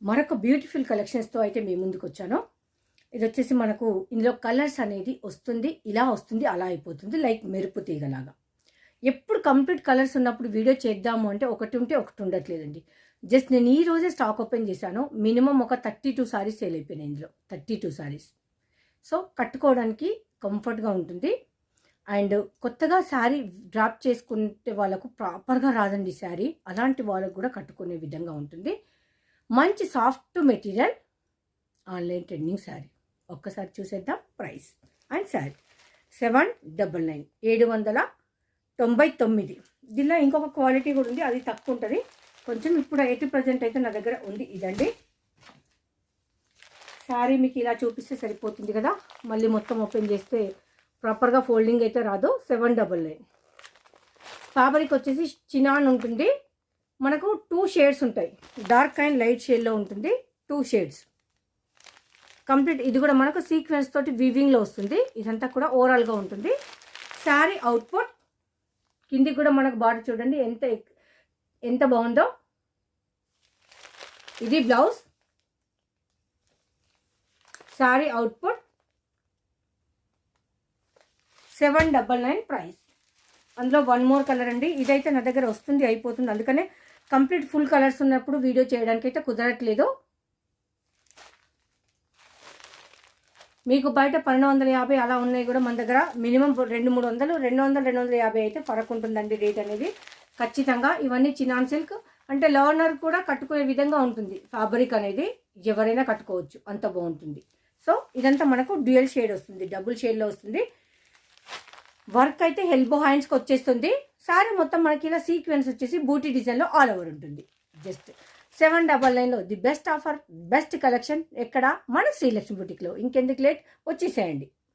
మరొక బ్యూటిఫుల్ కలెక్షన్స్తో అయితే మీ ముందుకు వచ్చాను. ఇది వచ్చేసి మనకు ఇందులో కలర్స్ అనేది వస్తుంది, ఇలా వస్తుంది, అలా అయిపోతుంది, లైక్ మెరుపు తీగలాగా. ఎప్పుడు కంప్లీట్ కలర్స్ ఉన్నప్పుడు వీడియో చేద్దాము అంటే ఒకటి ఉంటే ఒకటి ఉండట్లేదండి. జస్ట్ నేను ఈ రోజే స్టాక్ ఓపెన్ చేశాను. మినిమం ఒక 32 సారీస్ సేల్ అయిపోయినాయి ఇందులో, 32 సారీస్. సో కట్టుకోవడానికి కంఫర్ట్గా ఉంటుంది. అండ్ కొత్తగా శారీ డ్రాప్ చేసుకుంటే వాళ్ళకు ప్రాపర్గా రాదండి శారీ, అలాంటి వాళ్ళకు కూడా కట్టుకునే విధంగా ఉంటుంది. మంచి soft material online trending sari. ఒక్కసారి చూసేద్దాం ప్రైస్ అండ్ శారీ. 799, 799. దీనిలో ఇంకొక క్వాలిటీ కూడా ఉంది, అది తక్కువ ఉంటుంది కొంచెం. ఇప్పుడు 80% అయితే నా దగ్గర ఉంది. ఇదండి శారీ, మీకు ఇలా చూపిస్తే సరిపోతుంది కదా, మళ్ళీ మొత్తం ఓపెన్ చేస్తే ప్రాపర్గా ఫోల్డింగ్ అయితే రాదు. 799. ఫ్యాబ్రిక్ వచ్చేసి చినాన్ ఉంటుంది. మనకు 2 షేడ్స్ ఉంటాయి, డార్క్ అండ్ లైట్ షేడ్లో ఉంటుంది. 2 షేడ్స్ కంప్లీట్. ఇది కూడా మనకు సీక్వెన్స్ తోటి వీవింగ్లో వస్తుంది. ఇదంతా కూడా ఓవరాల్గా ఉంటుంది. శారీ అవుట్పుట్ కిందికి కూడా మనకు బార్డర్ చూడండి ఎంత బాగుందో. ఇది బ్లౌజ్. Sari output 799 price. అందులో 1 మోర్ కలర్ అండి. ఇదైతే నా దగ్గర వస్తుంది, అయిపోతుంది, అందుకనే కంప్లీట్ ఫుల్ కలర్స్ ఉన్నప్పుడు వీడియో చేయడానికి అయితే కుదరట్లేదు. మీకు బయట 1250 అలా ఉన్నాయి కూడా, మన దగ్గర మినిమం 200-300, 200-250 అయితే ఫరక్ ఉంటుందండి రేట్ అనేది ఖచ్చితంగా. ఇవన్నీ చినాన్ సిల్క్ అంటే లర్నర్ కూడా కట్టుకునే విధంగా ఉంటుంది. ఫ్యాబ్రిక్ అనేది ఎవరైనా కట్టుకోవచ్చు, అంత బాగుంటుంది. సో ఇదంతా మనకు డ్యూయల్ షేడ్ వస్తుంది, డబుల్ షేడ్లో వస్తుంది. వర్క్ అయితే ఎల్బో హ్యాండ్స్కి వచ్చేస్తుంది. శారీ మొత్తం మనకి ఇలా సీక్వెన్స్ వచ్చేసి బూటీ డిజైన్లో ఆల్ ఓవర్ ఉంటుంది. జస్ట్ 799లో the best offer, best collection ఎక్కడ? మన శ్రీలక్ష్మి బుటిక్లో. ఇంకెందుకు లేట్, వచ్చేసేయండి.